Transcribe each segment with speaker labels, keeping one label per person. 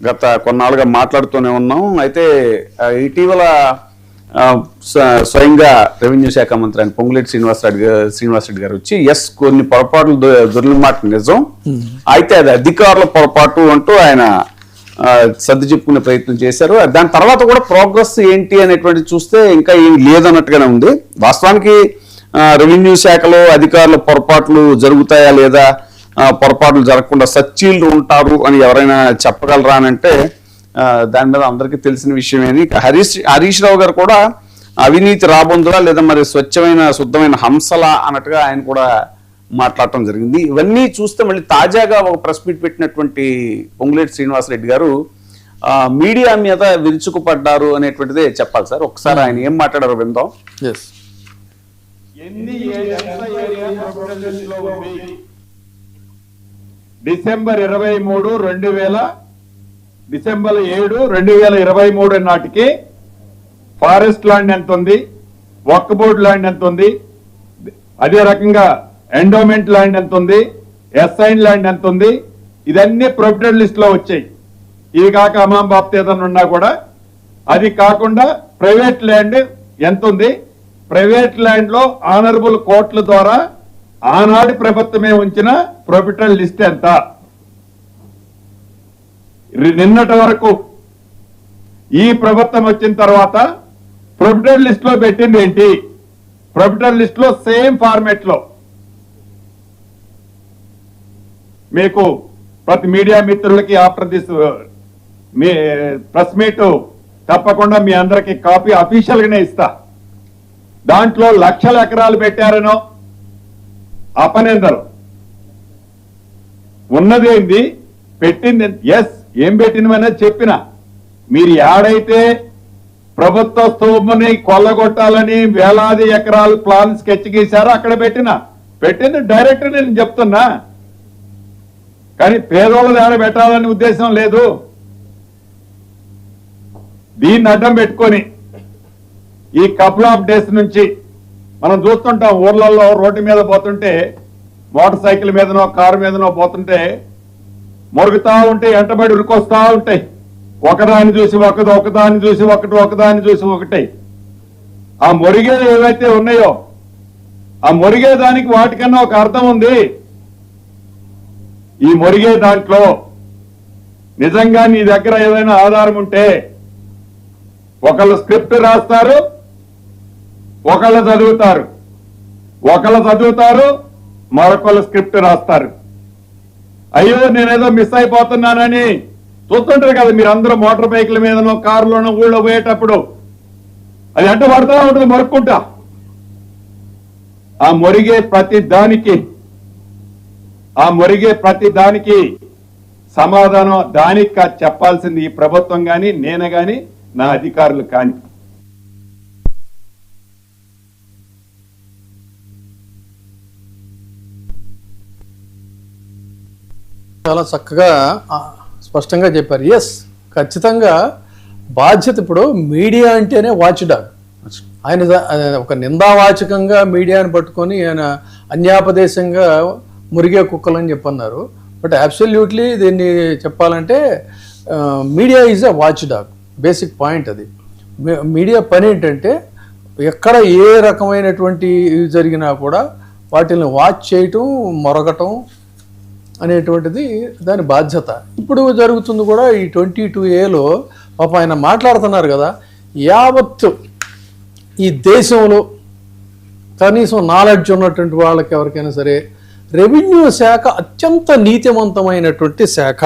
Speaker 1: గత కొన్నాళ్ళుగా మాట్లాడుతూనే ఉన్నాం. అయితే ఇటీవల స్వయంగా రెవెన్యూ శాఖ మంత్రి ఆయన పొంగులేటి శ్రీనివాసరెడ్డి గారు వచ్చి కొన్ని పొరపాట్లు దొర్లిమాట నిజం, అయితే అది అధికారుల పొరపాటు అంటూ ఆయన సర్ది చెప్పుకునే ప్రయత్నం చేశారు. దాని తర్వాత కూడా ప్రోగ్రెస్ ఏంటి అనేటువంటి చూస్తే ఇంకా ఏం లేదన్నట్టుగానే ఉంది. వాస్తవానికి రెవెన్యూ శాఖలో అధికారుల పొరపాట్లు జరుగుతాయా లేదా, పొరపాట్లు జరగకుండా సచ్చీలు ఉంటారు అని ఎవరైనా చెప్పగలరా అని అంటే దాని మీద అందరికీ తెలిసిన విషయమేది. హరీష్ రావు గారు కూడా అవినీతి రాబొందులా లేదా మరి స్వచ్ఛమైన శుద్ధమైన హంసలా అన్నట్టుగా ఆయన కూడా మాట్లాడటం జరిగింది. ఇవన్నీ చూస్తే మళ్ళీ తాజాగా ఒక ప్రెస్ మీట్ పెట్టినటువంటి పొంగులేటి శ్రీనివాసరెడ్డి గారు మీడియా మీద విరుచుకుపడ్డారు అనేటువంటిదే చెప్పాలి సార్. ఒకసారి ఆయన ఏం మాట్లాడారో విందాం.
Speaker 2: డిసెంబర్ 7, 2023 నాటికి ఫారెస్ట్ ల్యాండ్ ఎంత ఉంది, వక్ఫ్ బోర్డ్ ల్యాండ్ ఎంత ఉంది, అదే రకంగా ఎండోమెంట్ ల్యాండ్ ఎంత ఉంది, ఎస్ఐన్ ల్యాండ్ ఎంత ఉంది, ఇదన్నీ ప్రొఫిటెడ్ లిస్ట్ లో వచ్చాయి. ఇవి కాక అమాం బాప్తి ఏదన్నా ఉన్నా కూడా అది కాకుండా ప్రైవేట్ ల్యాండ్ ఎంత ఉంది, ప్రైవేట్ ల్యాండ్ లో ఆనరబుల్ కోర్టుల ద్వారా ఆనాటి ప్రభుత్వమే ఉంచిన ప్రొఫిటెడ్ లిస్ట్ ఎంత, నిన్నటి వరకు ఈ ప్రభుత్వం వచ్చిన తర్వాత ప్రొఫిటెడ్ లిస్ట్ లో పెట్టింది ఏంటి, ప్రొఫిటెడ్ లిస్ట్ లో సేమ్ ఫార్మేట్ లో మీకు ప్రతి మీడియా మిత్రులకి after this me press meet తప్పకుండా మీ అందరికి కాపీ అఫీషియల్ గానే ఇస్తా. దాంట్లో లక్షల ఎకరాలు పెట్టారనో అపనిందరు, ఉన్నదేంది పెట్టింది ఎస్ ఏం పెట్టినమనేది చెప్పిన. మీరు ఏడైతే ప్రభుత్వ స్థూముని కొల్లగొట్టాలని వేలాది ఎకరాలు ప్లాన్ స్కెచ్ గీశారో అక్కడ పెట్టింది డైరెక్ట్ నేను చెప్తున్నా. కానీ పేదోళ్ళ ఏడ పెట్టాలని ఉద్దేశం లేదు. దీన్ని అడ్డం పెట్టుకొని ఈ కపుల్ ఆఫ్ డేస్ నుంచి మనం చూస్తుంటాం ఊర్లలో రోడ్డు మీద పోతుంటే, మోటార్ సైకిల్ మీదనో కారు మీదనో పోతుంటే మొరుగుతా ఉంటే వెంటబడి ఉరికొస్తా ఉంటాయి. ఒకదాన్ని చూసి ఒకదాన్ని చూసి ఒకదాన్ని చూసి ఒకటి. ఆ మొరిగే ఏవైతే ఉన్నాయో ఆ మొరిగే దానికి వాటికన్నా ఒక అర్థం ఉంది. ఈ మొరిగే దాంట్లో నిజంగా నీ దగ్గర ఏదైనా ఆధారం ఉంటే ఒకళ్ళు స్క్రిప్ట్ రాస్తారు, ఒకళ్ళు చదువుతారు, మరొకళ్ళు స్క్రిప్ట్ రాస్తారు. అయ్యో నేనేదో మిస్ అయిపోతున్నానని చూస్తుంటారు కదా మీరు అందరూ మోటార్ బైకుల మీదనో కారులోనో ఊళ్ళో పోయేటప్పుడు. అది అంటూ పడతా ఉంటుంది మొరుక్కుంటా. ఆ మొరిగే ప్రతి దానికి సమాధానం దానికి చెప్పాల్సింది ఈ ప్రభుత్వం కానీ నేను కానీ నా అధికారులు కానీ.
Speaker 3: చాలా చక్కగా స్పష్టంగా చెప్పారు. ఎస్, ఖచ్చితంగా బాధ్యత. ఇప్పుడు మీడియా అంటేనే వాచ్ డాగ్. ఆయన ఒక నిందావాచకంగా మీడియాని పట్టుకొని ఆయన అన్యాపదేశంగా మురిగే కుక్కలని చెప్పన్నారు. బట్ అబ్సల్యూట్లీ దీన్ని చెప్పాలంటే media is a watch dog. Basic point అది. మీడియా పని ఏంటంటే ఎక్కడ ఏ రకమైనటువంటి జరిగినా కూడా వాటిని వాచ్ చేయటం, మొరగటం అనేటువంటిది దాని బాధ్యత. ఇప్పుడు జరుగుతుంది కూడా ఈ 22A పాప ఆయన మాట్లాడుతున్నారు కదా, యావత్తు ఈ దేశంలో కనీసం నాలెడ్జ్ ఉన్నటువంటి వాళ్ళకి ఎవరికైనా సరే రెవెన్యూ శాఖ అత్యంత నీతివంతమైనటువంటి శాఖ.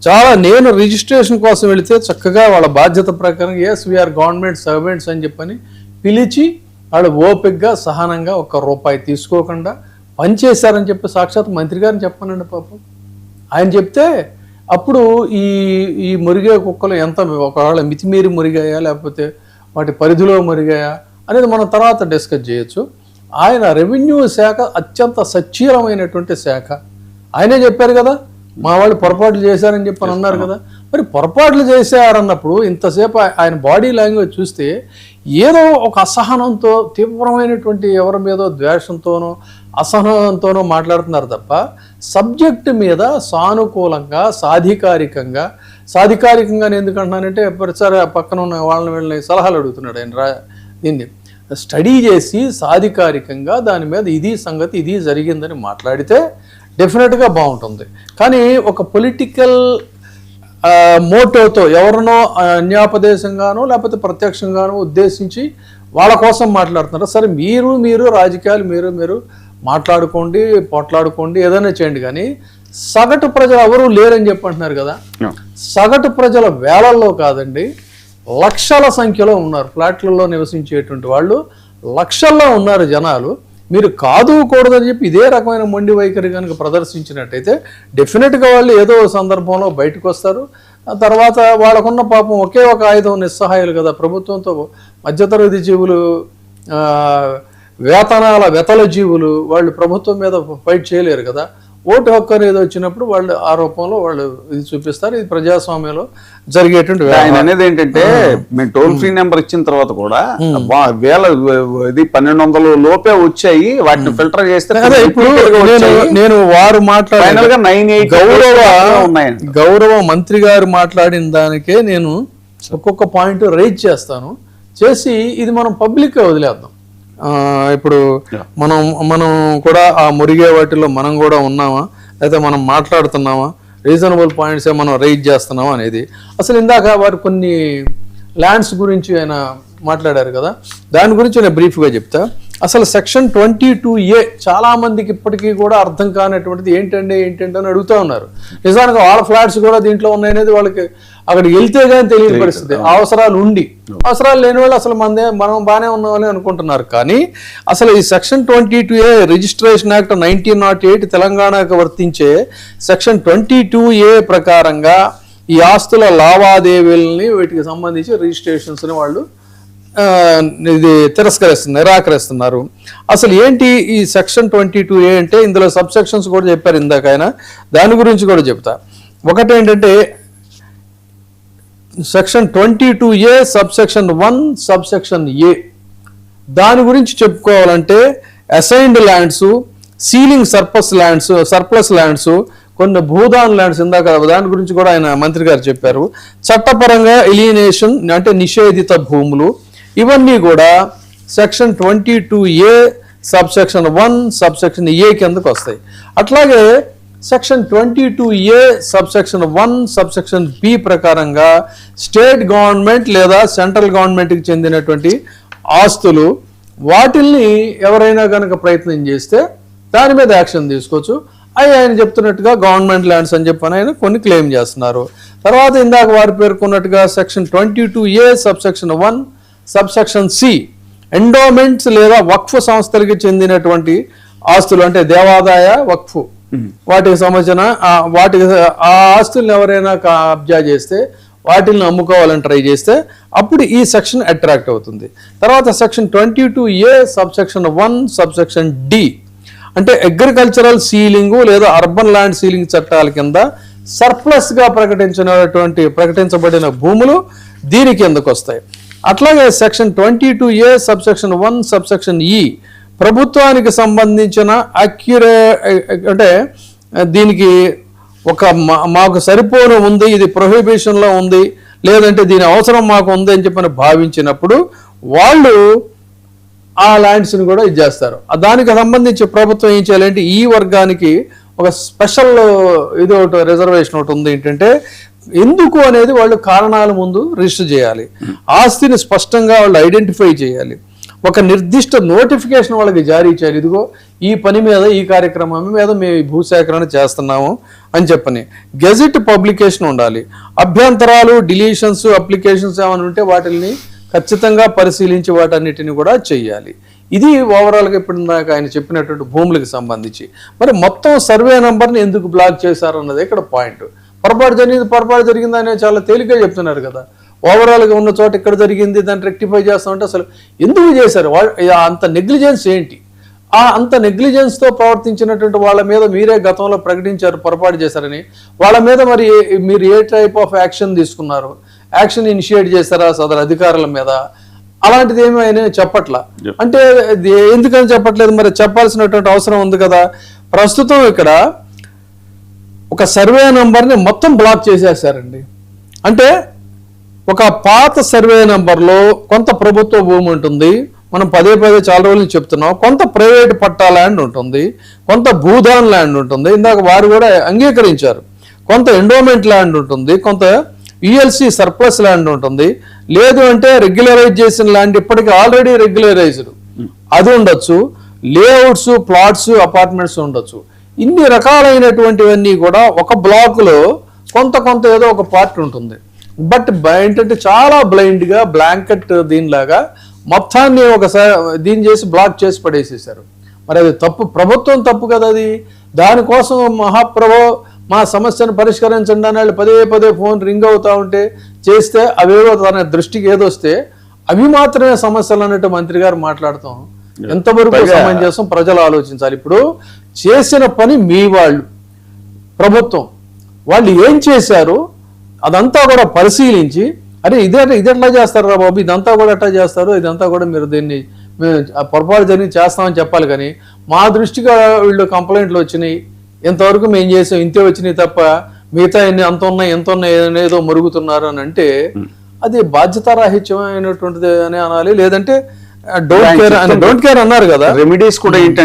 Speaker 3: చాలా నేను రిజిస్ట్రేషన్ కోసం వెళితే చక్కగా వాళ్ళ బాధ్యత ప్రకారం ఎస్ వీఆర్ గవర్నమెంట్ సర్వెంట్స్ అని చెప్పని పిలిచి వాళ్ళు ఓపికగా సహనంగా ₹1 తీసుకోకుండా పనిచేశారని చెప్పి సాక్షాత్ మంత్రి గారిని చెప్పానండి పాపం. ఆయన చెప్తే అప్పుడు ఈ మురిగే కుక్కలు ఎంత ఒకవేళ మితిమీరి మురిగాయా లేకపోతే వాటి పరిధిలో మురిగాయా అనేది మనం తర్వాత డిస్కస్ చేయొచ్చు. ఆయన రెవెన్యూ శాఖ అత్యంత సచ్చీలమైనటువంటి శాఖ. ఆయనే చెప్పారు కదా, మా వాళ్ళు పొరపాట్లు చేశారని చెప్పి అన్నారు కదా. మరి పొరపాట్లు చేశారన్నప్పుడు ఇంతసేపు ఆయన బాడీ లాంగ్వేజ్ చూస్తే ఏదో ఒక అసహనంతో, తీవ్రమైనటువంటి ఎవరి మీదో ద్వేషంతోనో అసహనంతోనో మాట్లాడుతున్నారు తప్ప సబ్జెక్టు మీద సానుకూలంగా సాధికారికంగా సాధికారికంగానే ఎందుకు అంటున్నానంటే ప్రచార పక్కన ఉన్న వాళ్ళని వీళ్ళని సలహాలు అడుగుతున్నాడు ఆయన దీన్ని స్టడీ చేసి సాధికారికంగా దాని మీద ఇది సంగతి ఇది జరిగిందని మాట్లాడితే డెఫినెట్గా బాగుంటుంది. కానీ ఒక పొలిటికల్ మోటోతో ఎవరినో అన్యాపదేశంగానో లేకపోతే ప్రత్యక్షంగానో ఉద్దేశించి వాళ్ళ కోసం మాట్లాడుతున్నారు. సరే మీరు రాజకీయాలు మీరు మాట్లాడుకోండి, పోట్లాడుకోండి, ఏదైనా చేయండి, కానీ సగటు ప్రజలు ఎవరు లేరని చెప్పంటున్నారు కదా. సగటు ప్రజల వేలల్లో కాదండి, లక్షల సంఖ్యలో ఉన్నారు. ఫ్లాట్లలో నివసించేటువంటి వాళ్ళు లక్షల్లో ఉన్నారు జనాలు. మీరు కాదు కూడదని చెప్పి ఇదే రకమైన మొండి వైఖరి కనుక ప్రదర్శించినట్టయితే డెఫినెట్గా వాళ్ళు ఏదో సందర్భంలో బయటకు వస్తారు. ఆ తర్వాత వాళ్ళకున్న పాపం ఒకే ఒక ఆయుధం నిస్సహాయాలు కదా. ప్రభుత్వంతో మధ్యతరగతి జీవులు, వేతనాల వెతల జీవులు వాళ్ళు ప్రభుత్వం మీద ఫైట్ చేయలేరు కదా. ఓటు హక్కు అనేది వచ్చినప్పుడు వాళ్ళు ఆ రూపంలో వాళ్ళు ఇది చూపిస్తారు. ఇది ప్రజాస్వామ్యంలో జరిగేటువంటి.
Speaker 1: ఆయన అనేది ఏంటంటే మేము టోల్ ఫ్రీ నెంబర్ ఇచ్చిన తర్వాత కూడా వేల ఇది 1200 లోపే వచ్చాయి, వాటిని ఫిల్టర్ చేస్తే
Speaker 3: ఇప్పుడు నేను వారు మాట్లాడే గౌరవ మంత్రి గారు మాట్లాడిన దానికే నేను ఒక్కొక్క పాయింట్ రైజ్ చేస్తాను, చేసి ఇది మనం పబ్లిక్ వదిలేద్దాం. ఇప్పుడు మనం కూడా ఆ మురిగే వాటిలో మనం కూడా ఉన్నామా, లేదా మనం మాట్లాడుతున్నామా, రీజనబుల్ పాయింట్స్ మనం రైజ్ చేస్తున్నామా అనేది. అసలు ఇందాక వారు కొన్ని ల్యాండ్స్ గురించి ఆయన మాట్లాడారు కదా, దాని గురించి నేను బ్రీఫ్గా చెప్తా. అసలు సెక్షన్ 22A చాలా మందికి ఇప్పటికీ కూడా అర్థం కానటువంటిది ఏంటండి అని అడుగుతూ ఉన్నారు. నిజానికి వాళ్ళ ఫ్లాట్స్ కూడా దీంట్లో ఉన్నాయనేది వాళ్ళకి అక్కడికి వెళ్తే కానీ తెలియని పరిస్థితి. అవసరాలు ఉండి అవసరాలు లేని వాళ్ళు అసలు మనం బాగానే ఉన్నామని అనుకుంటున్నారు. కానీ అసలు ఈ సెక్షన్ 22A రిజిస్ట్రేషన్ యాక్ట్ 1908 తెలంగాణకు వర్తించే సెక్షన్ 22A ప్రకారంగా ఈ ఆస్తుల లావాదేవీలని వీటికి సంబంధించి రిజిస్ట్రేషన్స్ని వాళ్ళు ఇది నిరాకరిస్తున్నారు. అసలు ఏంటి ఈ సెక్షన్ 22A అంటే? ఇందులో సబ్ సెక్షన్స్ కూడా చెప్పారు ఇందాక ఆయన, దాని గురించి కూడా చెప్తా. ఒకటి ఏంటంటే section 22A subsection 1 subsection A. దాని గురించి చెప్పుకోవాలంటే assigned lands, ceiling surplus lands, కొన్ని భూదాన్ ల్యాండ్స్, ఇందాక దాని గురించి కూడా ఆయన మంత్రి గారు చెప్పారు. చట్టపరంగా ఎలియనేషన్ అంటే నిషేధిత భూములు, ఇవన్నీ కూడా section 22A subsection 1 subsection A కిందకు వస్తాయి. అట్లాగే section 22A subsection 1 subsection B ప్రకారంగా స్టేట్ గవర్నమెంట్ లేదా సెంట్రల్ గవర్నమెంట్కి చెందినటువంటి ఆస్తులు, వాటిల్ని ఎవరైనా కనుక ప్రయత్నం చేస్తే దాని మీద యాక్షన్ తీసుకోవచ్చు. ఆయన చెప్తున్నట్టుగా గవర్నమెంట్ ల్యాండ్స్ అని చెప్పని ఆయన కొన్ని క్లెయిమ్ చేస్తున్నారు. తర్వాత ఇందాక వారు పేర్కొన్నట్టుగా section 22A subsection 1 subsection C endowments లేదా వక్ఫ్ సంస్థలకి చెందినటువంటి ఆస్తులు, అంటే దేవాదాయ వక్ఫ్, వాటికి సంబంధించిన ఆ ఆస్తుల్ని ఎవరైనా కబ్జా చేస్తే వాటిని అమ్ముకోవాలని ట్రై చేస్తే అప్పుడు ఈ సెక్షన్ అట్రాక్ట్ అవుతుంది. తర్వాత section 22A subsection 1 subsection D అంటే అగ్రికల్చరల్ సీలింగు లేదా అర్బన్ ల్యాండ్ సీలింగ్ చట్టాల కింద సర్ప్లస్గా ప్రకటించబడిన భూములు దీని కిందకు వస్తాయి. అట్లాగే section 22A subsection 1 subsection E ప్రభుత్వానికి సంబంధించిన అంటే దీనికి ఒక మాకు సరిపోను ఉంది, ఇది ప్రొహిబిషన్లో ఉంది, లేదంటే దీని అవసరం మాకు ఉంది అని చెప్పని భావించినప్పుడు వాళ్ళు ఆ ల్యాండ్స్ని కూడా ఇచ్చేస్తారు. దానికి సంబంధించి ప్రభుత్వం ఏం చేయాలంటే ఈ వర్గానికి ఒక స్పెషల్ ఇది ఒకటి రిజర్వేషన్ ఒకటి ఉంది. ఏంటంటే ఎందుకు అనేది వాళ్ళు కారణాల ముందు రిజిస్టర్ చేయాలి, ఆస్తిని స్పష్టంగా వాళ్ళు ఐడెంటిఫై చేయాలి, ఒక నిర్దిష్ట నోటిఫికేషన్ వాళ్ళకి జారీ చేయాలి. ఇదిగో ఈ పని మీద, ఈ కార్యక్రమం మీద మేము ఈ భూసేకరణ చేస్తున్నాము అని చెప్పని గెజెట్ పబ్లికేషన్ ఉండాలి. అభ్యంతరాలు, డిలీషన్స్, అప్లికేషన్స్ ఏమైనా ఉంటే వాటిని ఖచ్చితంగా పరిశీలించి వాటన్నిటిని కూడా చెయ్యాలి. ఇది ఓవరాల్గా ఇప్పుడు నాకు ఆయన చెప్పినటువంటి భూములకు సంబంధించి. మరి మొత్తం సర్వే నెంబర్ని ఎందుకు బ్లాక్ చేశారన్నది ఇక్కడ పాయింట్. పొరపాటు జరిగిందని చాలా తేలిగ్గా చెప్తున్నారు కదా. ఓవరాల్గా ఉన్న చోట ఇక్కడ జరిగింది, దాన్ని రెక్టిఫై చేస్తామంటే అసలు ఎందుకు చేశారు? అంత నెగ్లిజెన్స్ ఏంటి? అంత నెగ్లిజెన్స్తో ప్రవర్తించినటువంటి వాళ్ళ మీద మీరే గతంలో ప్రకటించారు పొరపాటు చేశారని. వాళ్ళ మీద మరి మీరు ఏ టైప్ ఆఫ్ యాక్షన్ తీసుకున్నారు? యాక్షన్ ఇనిషియేట్ చేశారా సదరు అధికారుల మీద? అలాంటిది ఏమీ ఆయన చెప్పట్లా. అంటే ఎందుకని చెప్పట్లేదు? మరి చెప్పాల్సినటువంటి అవసరం ఉంది కదా. ప్రస్తుతం ఇక్కడ ఒక సర్వే నంబర్ని మొత్తం బ్లాక్ చేసేసారండి. అంటే ఒక పాత సర్వే నెంబర్లో కొంత ప్రభుత్వ భూమి ఉంటుంది, మనం పదే చాలా రోజులు చెప్తున్నాం, కొంత ప్రైవేట్ పట్టా ల్యాండ్ ఉంటుంది, కొంత భూదాన్ ల్యాండ్ ఉంటుంది, ఇందాక వారు కూడా అంగీకరించారు, కొంత ఎండోమెంట్ ల్యాండ్ ఉంటుంది, కొంత యుఎల్సి సర్ప్లస్ ల్యాండ్ ఉంటుంది, లేదు అంటే రెగ్యులరైజ్ చేసిన ల్యాండ్ ఇప్పటికీ ఆల్రెడీ రెగ్యులరైజ్డ్ అది ఉండొచ్చు, లేఅవుట్స్, ప్లాట్స్, అపార్ట్మెంట్స్ ఉండొచ్చు. ఇన్ని రకాలైనటువంటివన్నీ కూడా ఒక బ్లాక్లో కొంత ఏదో ఒక పార్ట్ ఉంటుంది. బట్ ఏంటంటే చాలా బ్లైండ్గా బ్లాంకెట్ దీనిలాగా మొత్తాన్ని ఒకసారి దీన్ని చేసి బ్లాక్ చేసి పడేసేసారు. మరి అది తప్పు, ప్రభుత్వం తప్పు కదా అది. దానికోసం మహాప్రభు మా సమస్యను పరిష్కరించండి అని పదే ఫోన్ రింగ్ అవుతా ఉంటే చేస్తే అవేవో తన దృష్టికి ఏదొస్తే అవి మాత్రమే సమస్యలు అన్నట్టు మంత్రి గారు మాట్లాడతాం ఎంతవరకు సమంజసం ప్రజలు ఆలోచించాలి. ఇప్పుడు చేసిన పని మీ వాళ్ళు ప్రభుత్వం వాళ్ళు ఏం చేశారు అదంతా కూడా పరిశీలించి అరే ఇదెట్లా చేస్తారు రా బాబు, ఇదంతా కూడా ఎట్లా చేస్తారు, ఇదంతా కూడా మీరు దీన్ని పొరపాటు జరిగి చేస్తామని చెప్పాలి. కానీ మా దృష్టిగా వీళ్ళు కంప్లైంట్లు వచ్చినాయి, ఇంతవరకు మేము చేసాం, ఇంతే వచ్చినాయి తప్ప మిగతా ఎన్ని అంత ఉన్నాయి ఎంత ఉన్నాయి ఏదో మరుగుతున్నారు అని అంటే అది బాధ్యతారాహిత్యమైనటువంటిది అని అనాలి. లేదంటే డోంట్ కేర్ అన్నారు కదా.
Speaker 1: రెమెడీస్ కూడా ఏంటంటే